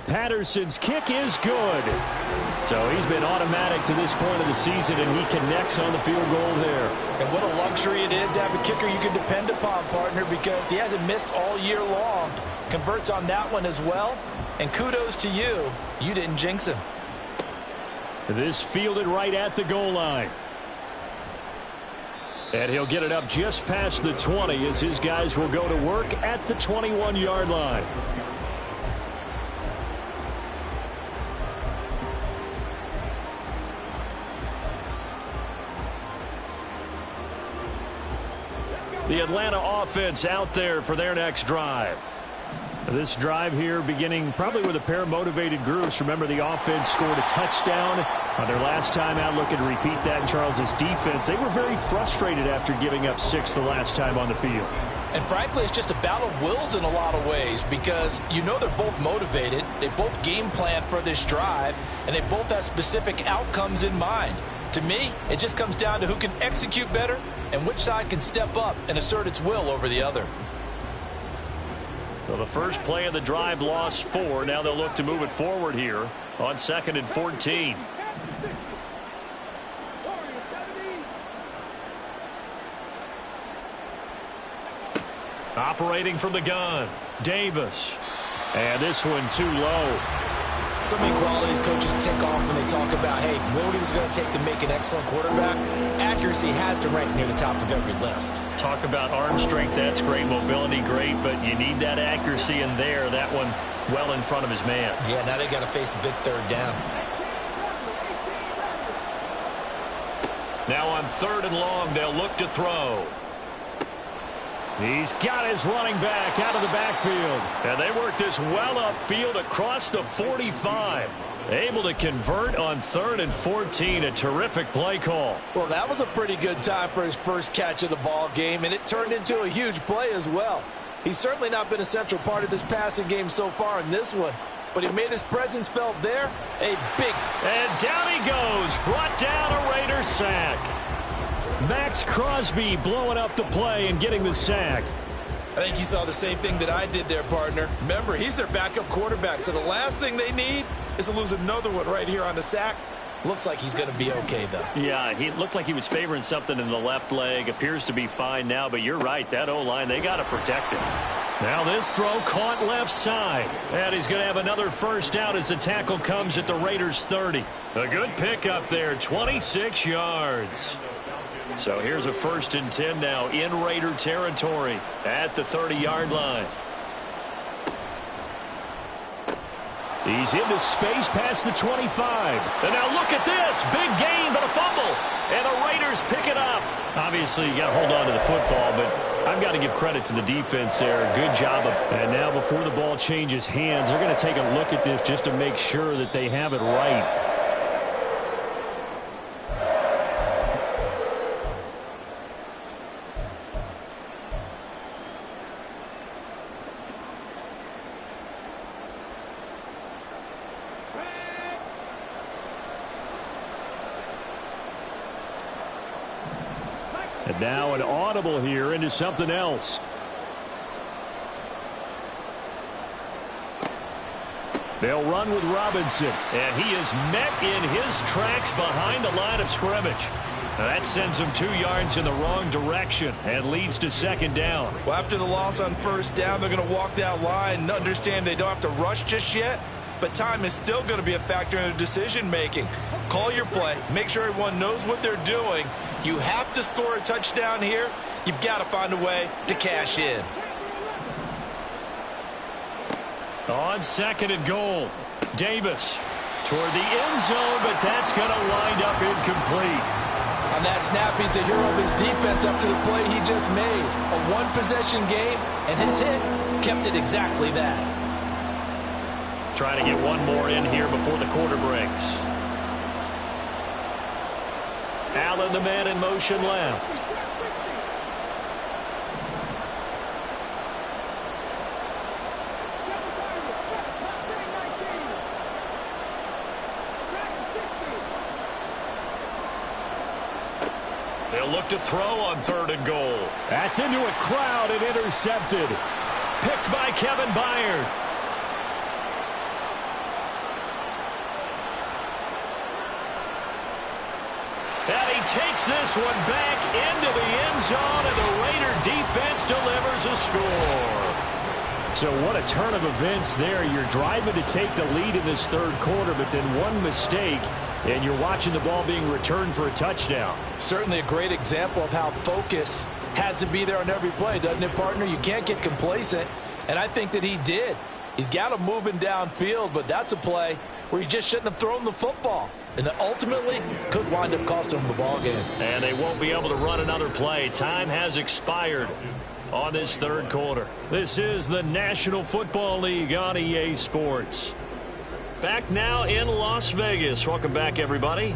Speaker 1: Patterson's kick is good. So he's been automatic to this point of the season, and he connects on the field goal there.
Speaker 3: And what a luxury it is to have a kicker you can depend upon, partner, because he hasn't missed all year long. Converts on that one as well. And kudos to you. You didn't jinx him.
Speaker 1: This fielded right at the goal line. And he'll get it up just past the 20 as his guys will go to work at the 21-yard line. The Atlanta offense out there for their next drive. This drive here beginning probably with a pair of motivated groups. Remember, the offense scored a touchdown on their last time out, looking to repeat that in Charles's defense. They were very frustrated after giving up 6 the last time on the field.
Speaker 5: And frankly, it's just a battle of wills in a lot of ways because you know they're both motivated. They both game plan for this drive, and they both have specific outcomes in mind. To me, it just comes down to who can execute better and which side can step up and assert its will over the other.
Speaker 2: So the first play of the drive lost 4. Now they'll look to move it forward here on 2nd and 14. Operating from the gun, Davis. And this one too low.
Speaker 3: So many qualities coaches tick off when they talk about, hey, what it was going to take to make an excellent quarterback. Accuracy has to rank near the top of every list.
Speaker 2: Talk about arm strength, that's great. Mobility, great. But you need that accuracy in there. That one well in front of his man.
Speaker 3: Yeah, now they got to face a big 3rd down.
Speaker 2: Now on 3rd and long, they'll look to throw.
Speaker 1: He's got his running back out of the backfield.
Speaker 2: And they work this well upfield across the 45. Able to convert on 3rd and 14. A terrific play call.
Speaker 5: Well, that was a pretty good time for his first catch of the ball game, and it turned into a huge play as well. He's certainly not been a central part of this passing game so far in this one, but he made his presence felt there. A big...
Speaker 2: And down he goes. Brought down a Raider sack.
Speaker 1: Max Crosby blowing up the play and getting the sack.
Speaker 3: I think you saw the same thing that I did there, partner. Remember, he's their backup quarterback, so the last thing they need is to lose another one right here on the sack. Looks like he's going to be okay, though.
Speaker 2: Yeah, he looked like he was favoring something in the left leg. Appears to be fine now, but you're right. That O-line, they got to protect him. Now this throw caught left side. And he's going to have another first down as the tackle comes at the Raiders' 30. A good pickup there, 26 yards. So here's a 1st and 10 now in Raider territory at the 30-yard line.
Speaker 1: He's into space past the 25.
Speaker 2: And now look at this. Big gain, but a fumble. And the Raiders pick it up.
Speaker 1: Obviously, you got to hold on to the football, but I've got to give credit to the defense there. Good job. And now before the ball changes hands, they're going to take a look at this just to make sure that they have it right. And now an audible here into something else. They'll run with Robinson.
Speaker 2: And he is met in his tracks behind the line of scrimmage. That sends him 2 yards in the wrong direction and leads to second down.
Speaker 3: Well, after the loss on first down, they're going to walk that line and understand they don't have to rush just yet. But time is still going to be a factor in their decision-making. Call your play. Make sure everyone knows what they're doing. You have to score a touchdown here. You've got to find a way to cash in.
Speaker 2: On second and goal, Davis toward the end zone, but that's going to wind up incomplete.
Speaker 5: On that snap, he's a hero of his defense after the play he just made. A one-possession game, and his hit kept it exactly that.
Speaker 2: Trying to get one more in here before the quarter breaks. Allen, the man in motion left. They'll look to throw on third and goal.
Speaker 1: That's into a crowd and intercepted.
Speaker 2: Picked by Kevin Byard. And he takes this one back into the end zone, and the Raider defense delivers a score.
Speaker 1: So what a turn of events there. You're driving to take the lead in this third quarter, but then one mistake, and you're watching the ball being returned for a touchdown.
Speaker 5: Certainly a great example of how focus has to be there on every play, doesn't it, partner? You can't get complacent, and I think that he did. He's got him moving downfield, but that's a play where he just shouldn't have thrown the football. And ultimately could wind up costing him the ball game.
Speaker 2: And they won't be able to run another play. Time has expired on this third quarter.
Speaker 1: This is the National Football League on EA Sports.
Speaker 2: Back now in Las Vegas. Welcome back, everybody.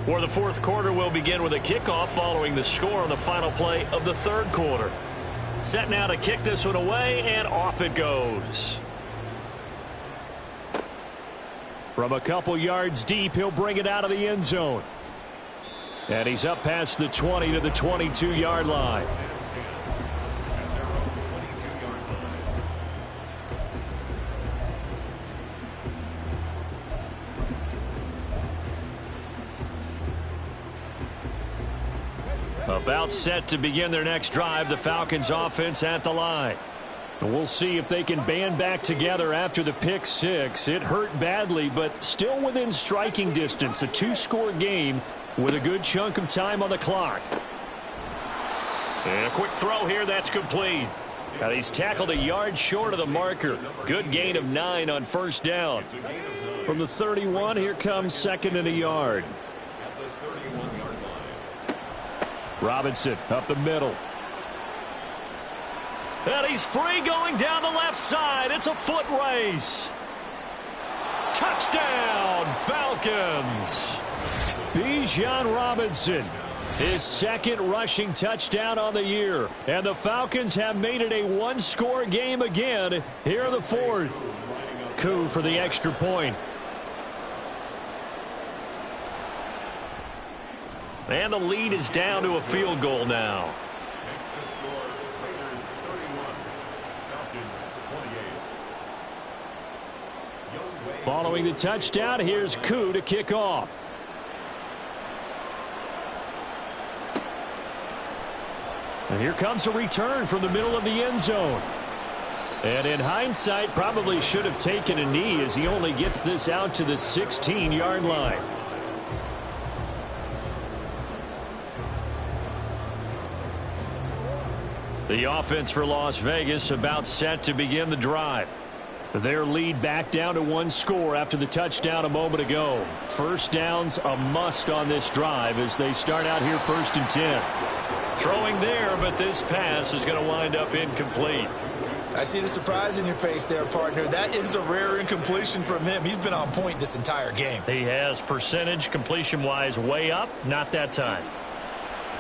Speaker 2: For the fourth quarter, we'll begin with a kickoff following the score on the final play of the third quarter. Set now to kick this one away, and off it goes.
Speaker 1: From a couple yards deep, he'll bring it out of the end zone. And he's up past the 20 to the 22-yard line. About set to begin their next drive, the Falcons offense at the line. And we'll see if they can band back together after the pick six. It hurt badly, but still within striking distance. A two-score game with a good chunk of time on the clock.
Speaker 2: And a quick throw here, that's complete.
Speaker 1: Now he's tackled a yard short of the marker. Good gain of 9 on first down. From the 31, here comes second and a yard. Robinson up the middle.
Speaker 2: And he's free going down the left side. It's a foot race. Touchdown, Falcons.
Speaker 1: Bijan Robinson, his second rushing touchdown on the year. And the Falcons have made it a one-score game again here in the fourth. Coup for the extra point.
Speaker 2: And the lead is down to a field goal now.
Speaker 1: Following the touchdown, here's Coup to kick off. And here comes a return from the middle of the end zone. And in hindsight, probably should have taken a knee as he only gets this out to the 16-yard line. The offense for Las Vegas about set to begin the drive. Their lead back down to one score after the touchdown a moment ago. First down's a must on this drive as they start out here 1st and 10.
Speaker 2: Throwing there, but this pass is going to wind up incomplete.
Speaker 3: I see the surprise in your face there, partner. That is a rare incompletion from him. He's been on point this entire game.
Speaker 2: He has percentage completion-wise way up, not that time.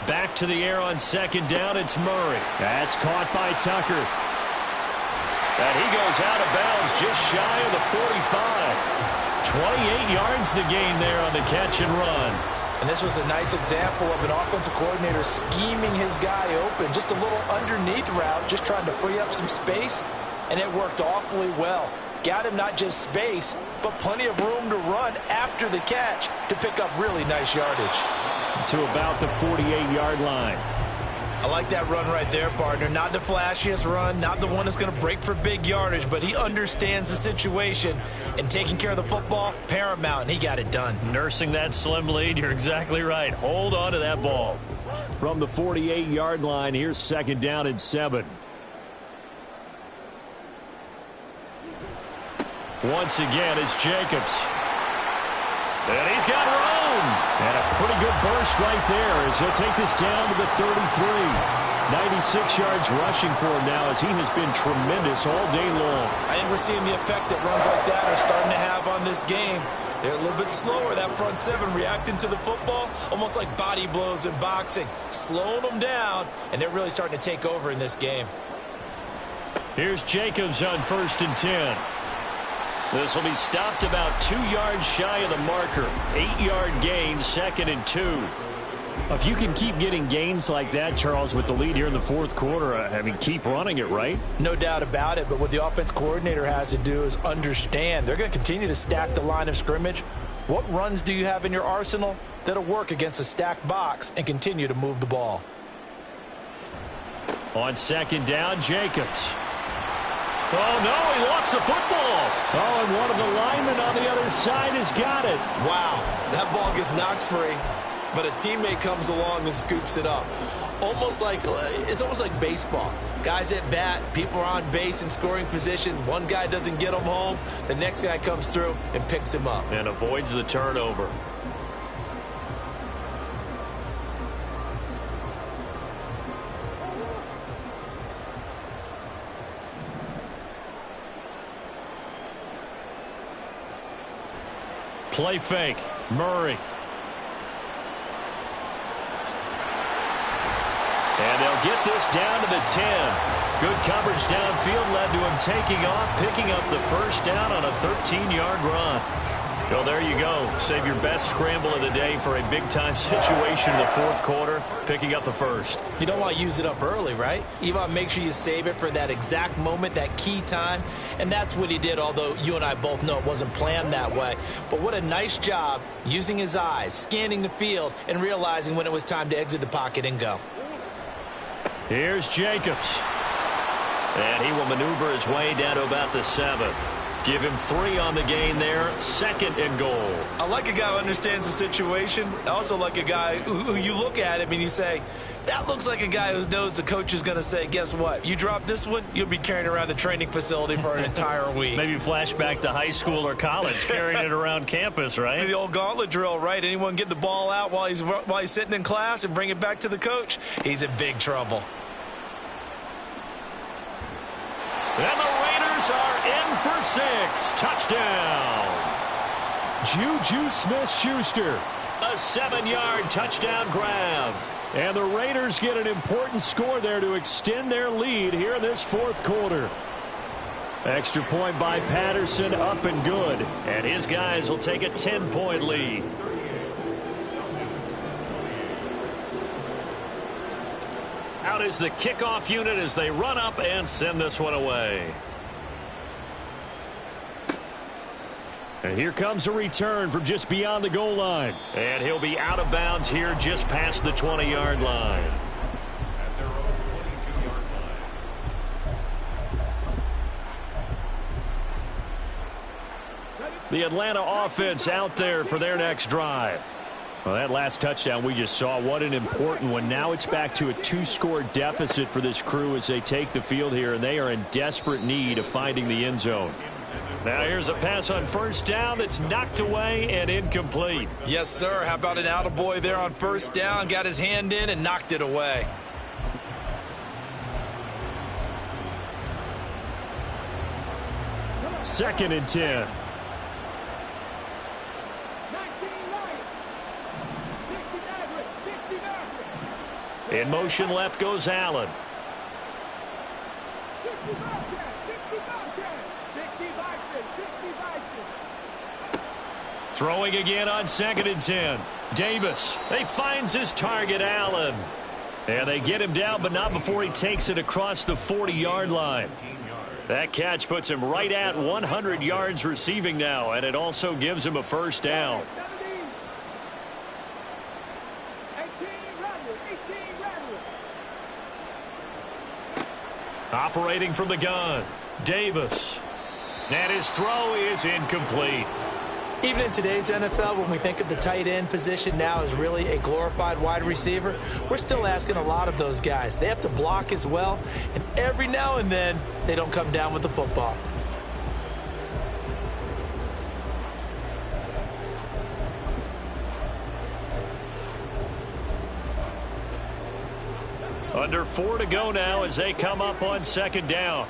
Speaker 1: Back to the air on second down, it's Murray. That's caught by Tucker.
Speaker 2: And he goes out of bounds just shy of the 45.
Speaker 1: 28 yards the gain there on the catch and run.
Speaker 5: And this was a nice example of an offensive coordinator scheming his guy open. Just a little underneath route, just trying to free up some space, and it worked awfully well. Got him not just space, but plenty of room to run after the catch to pick up really nice yardage.
Speaker 1: To about the 48-yard line.
Speaker 3: I like that run right there, partner. Not the flashiest run, not the one that's going to break for big yardage, but he understands the situation, and taking care of the football, paramount, and he got it done.
Speaker 2: Nursing that slim lead, you're exactly right. Hold on to that ball.
Speaker 1: From the 48-yard line, here's 2nd down and 7.
Speaker 2: Once again, it's Jacobs. And he's got room.
Speaker 1: And a pretty good burst right there as he'll take this down to the 33. 96 yards rushing for him now as he has been tremendous all day long.
Speaker 3: I think we're seeing the effect that runs like that are starting to have on this game. They're a little bit slower, that front seven, reacting to the football, almost like body blows in boxing, slowing them down, and they're really starting to take over in this game.
Speaker 2: Here's Jacobs on 1st and 10. This will be stopped about 2 yards shy of the marker. 8-yard gain, 2nd and 2.
Speaker 1: If you can keep getting gains like that, Charles, with the lead here in the 4th quarter, I mean, keep running it, right?
Speaker 5: No doubt about it, but what the offense coordinator has to do is understand. They're going to continue to stack the line of scrimmage. What runs do you have in your arsenal that'll work against a stacked box and continue to move the ball?
Speaker 2: On 2nd down, Jacobs. Oh, no, he lost the football.
Speaker 1: Oh, and one of the linemen on the other side has got it.
Speaker 3: Wow, that ball gets knocked free, but a teammate comes along and scoops it up. It's almost like baseball. Guys at bat, people are on base in scoring position. One guy doesn't get him home. The next guy comes through and picks him up.
Speaker 2: And avoids the turnover. Play fake. Murray. And they'll get this down to the 10. Good coverage downfield led to him taking off, picking up the 1st down on a 13-yard run. Well, there you go. Save your best scramble of the day for a big-time situation in the 4th quarter, picking up the 1st.
Speaker 3: You don't want to use it up early, right? You want to make sure you save it for that exact moment, that key time. And that's what he did, although you and I both know it wasn't planned that way. But what a nice job using his eyes, scanning the field, and realizing when it was time to exit the pocket and go.
Speaker 2: Here's Jacobs. And he will maneuver his way down to about the 7. Give him 3 on the gain there. 2nd and goal.
Speaker 3: I like a guy who understands the situation. I also like a guy who you look at him and you say, that looks like a guy who knows the coach is going to say, guess what? You drop this one, you'll be carrying around the training facility for an entire week.
Speaker 2: Maybe flashback to high school or college, carrying it around campus, right?
Speaker 3: The old gauntlet drill, right? Anyone get the ball out while he's sitting in class and bring it back to the coach? He's in big trouble.
Speaker 2: And the Raiders are in for 6. Touchdown.
Speaker 1: Juju Smith-Schuster.
Speaker 2: A 7-yard touchdown grab.
Speaker 1: And the Raiders get an important score there to extend their lead here in this 4th quarter. Extra point by Patterson, up and good.
Speaker 2: And his guys will take a 10-point lead. Out is the kickoff unit as they run up and send this one away.
Speaker 1: And here comes a return from just beyond the goal line.
Speaker 2: And he'll be out of bounds here just past the 20-yard line.
Speaker 1: The Atlanta offense out there for their next drive. Well, that last touchdown we just saw, what an important one. Now it's back to a 2-score deficit for this crew as they take the field here, and they are in desperate need of finding the end zone.
Speaker 2: Now here's a pass on 1st down that's knocked away and incomplete.
Speaker 3: Yes, sir. How about an attaboy there on 1st down? Got his hand in and knocked it away.
Speaker 1: Second and 10.
Speaker 2: In motion left goes Allen. Throwing again on 2nd and 10. Davis. He finds his target, Allen. And they get him down, but not before he takes it across the 40-yard line. That catch puts him right at 100 yards receiving now, and it also gives him a first down. Operating from the gun, Davis. And his throw is incomplete.
Speaker 4: Even in today's NFL, when we think of the tight end position now as really a glorified wide receiver, we're still asking a lot of those guys. They have to block as well, and every now and then, they don't come down with the football.
Speaker 2: Under 4 to go now as they come up on 2nd down.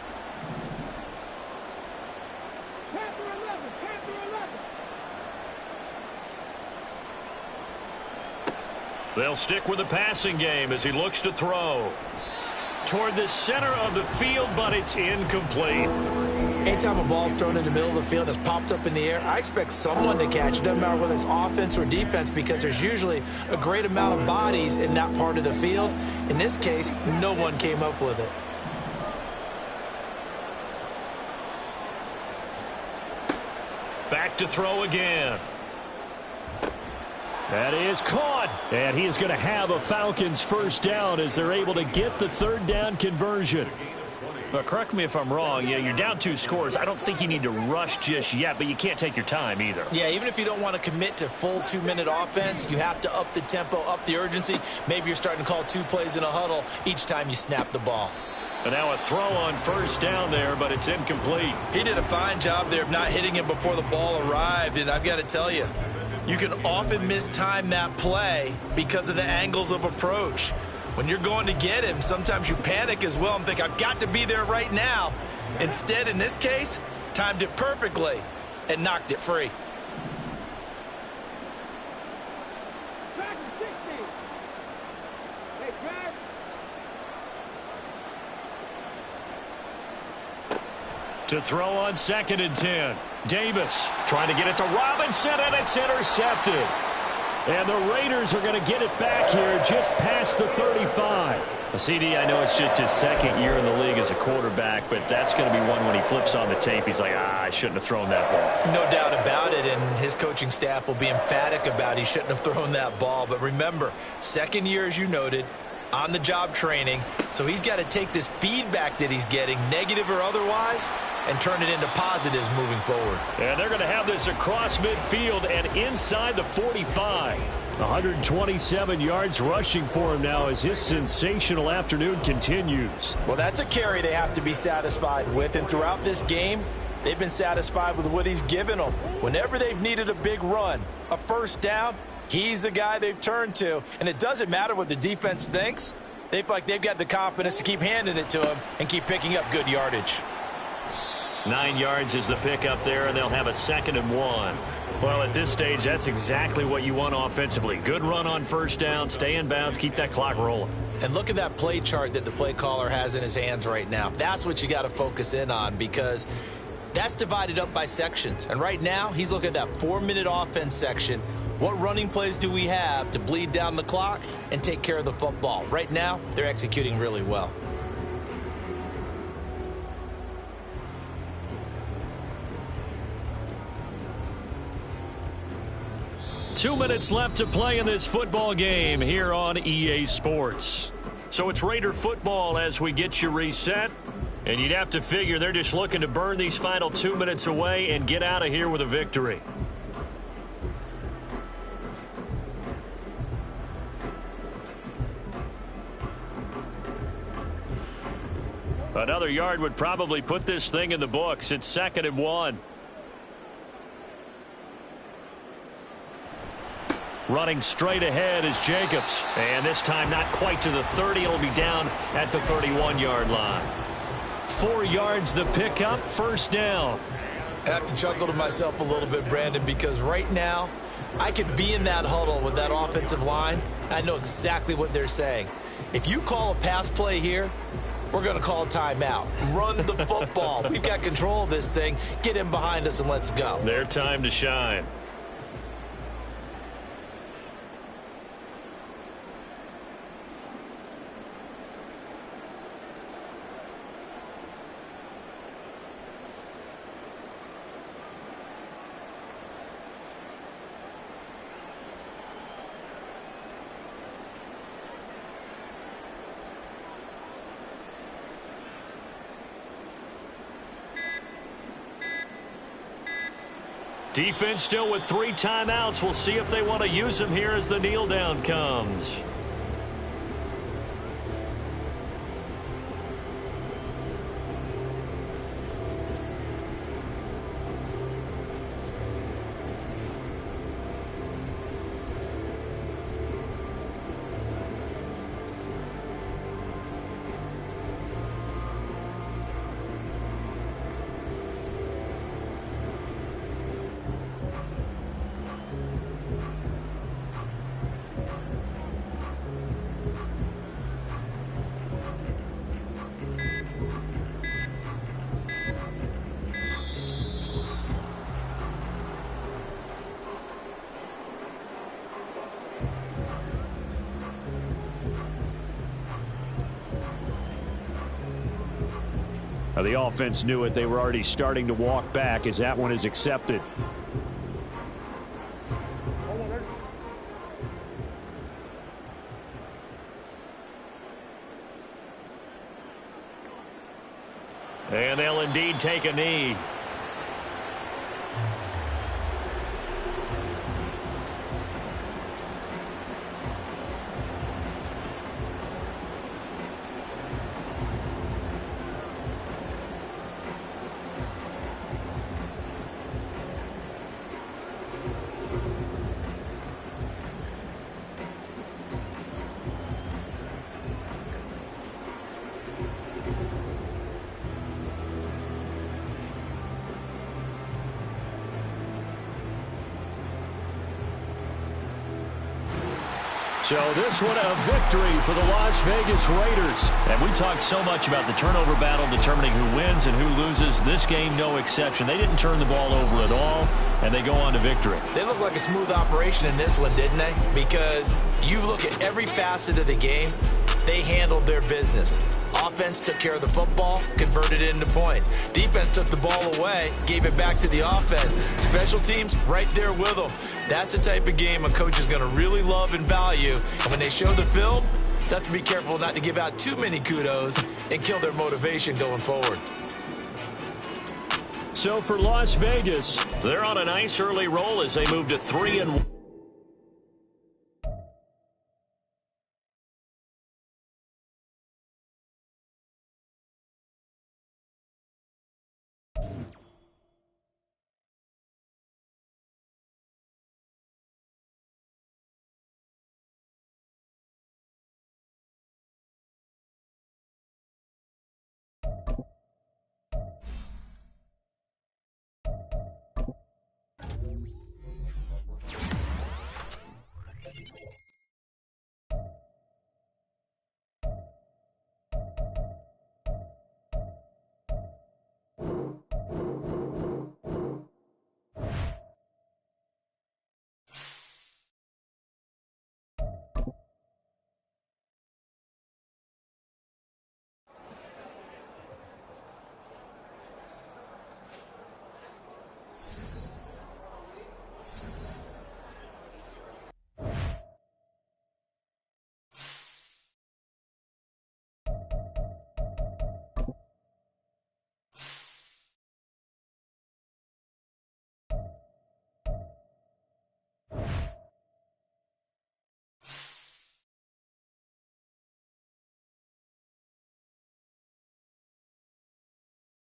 Speaker 2: They'll stick with the passing game as he looks to throw. Toward the center of the field, but it's incomplete.
Speaker 4: Anytime a ball's thrown in the middle of the field that's popped up in the air, I expect someone to catch it. Doesn't matter whether it's offense or defense, because there's usually a great amount of bodies in that part of the field. In this case, no one came up with it.
Speaker 2: Back to throw again.
Speaker 1: That is caught, and he is going to have a Falcons first down as they're able to get the 3rd down conversion.
Speaker 2: But correct me if I'm wrong, you're down 2 scores. I don't think you need to rush just yet, but you can't take your time either.
Speaker 4: Yeah, even if you don't want to commit to full 2-minute offense, you have to up the tempo, up the urgency. Maybe you're starting to call 2 plays in a huddle each time you snap the ball.
Speaker 2: And now a throw on first down there, but it's incomplete.
Speaker 3: He did a fine job there of not hitting him before the ball arrived, and I've got to tell you, you can often mistime that play because of the angles of approach. When you're going to get him, sometimes you panic as well and think, I've got to be there right now. Instead, in this case, timed it perfectly and knocked it free.
Speaker 2: To throw on 2nd and 10. Davis trying to get it to Robinson, and it's intercepted.
Speaker 1: And the Raiders are going to get it back here just past the 35.
Speaker 2: CD, I know it's just his 2nd year in the league as a quarterback, but that's going to be one when he flips on the tape. He's like, I shouldn't have thrown that ball.
Speaker 3: No doubt about it, and his coaching staff will be emphatic about he shouldn't have thrown that ball. But remember, 2nd year, as you noted, on-the-job training, so he's got to take this feedback that he's getting, negative or otherwise, and turn it into positives moving forward.
Speaker 1: And they're going to have this across midfield and inside the 45. 127 yards rushing for him now as his sensational afternoon continues.
Speaker 5: Well, that's a carry they have to be satisfied with, and throughout this game, they've been satisfied with what he's given them. Whenever they've needed a big run, a first down, he's the guy they've turned to, and it doesn't matter what the defense thinks. They feel like they've got the confidence to keep handing it to him and keep picking up good yardage.
Speaker 2: 9 yards is the pickup there, and they'll have a 2nd and 1. Well, at this stage, that's exactly what you want offensively. Good run on first down, stay in bounds, keep that clock rolling.
Speaker 4: And look at that play chart that the play caller has in his hands right now. That's what you got to focus in on, because that's divided up by sections. And right now, he's looking at that 4-minute offense section. What running plays do we have to bleed down the clock and take care of the football? Right now, they're executing really well.
Speaker 2: Two minutes left to play in this football game here on EA Sports. So it's Raider football as we get you reset. And you'd have to figure they're just looking to burn these final 2 minutes away and get out of here with a victory. Another yard would probably put this thing in the books. It's 2nd and 1. Running straight ahead is Jacobs. And this time not quite to the 30. It'll be down at the 31-yard line. 4 yards the pickup, first down.
Speaker 3: I have to chuckle to myself a little bit, Brandon, because right now I could be in that huddle with that offensive line. I know exactly what they're saying. If you call a pass play here, we're going to call a timeout. Run the football. We've got control of this thing. Get in behind us and let's go.
Speaker 2: Their time to shine. Defense still with 3 timeouts. We'll see if they want to use them here as the kneel down comes.
Speaker 1: The offense knew it. They were already starting to walk back as that one is accepted.
Speaker 2: And they'll indeed take a knee.
Speaker 1: So this one a victory for the Las Vegas Raiders.
Speaker 2: And we talked so much about the turnover battle determining who wins and who loses. This game, no exception. They didn't turn the ball over at all, and they go on to victory.
Speaker 4: They look like a smooth operation in this one, didn't they? Because you look at every facet of the game, they handled their business. Offense took care of the football, converted it into points. Defense took the ball away, gave it back to the offense. Special teams, right there with them. That's the type of game a coach is going to really love and value. And when they show the film, they have to be careful not to give out too many kudos and kill their motivation going forward.
Speaker 1: So for Las Vegas,
Speaker 2: they're on a nice early roll as they move to 3-1.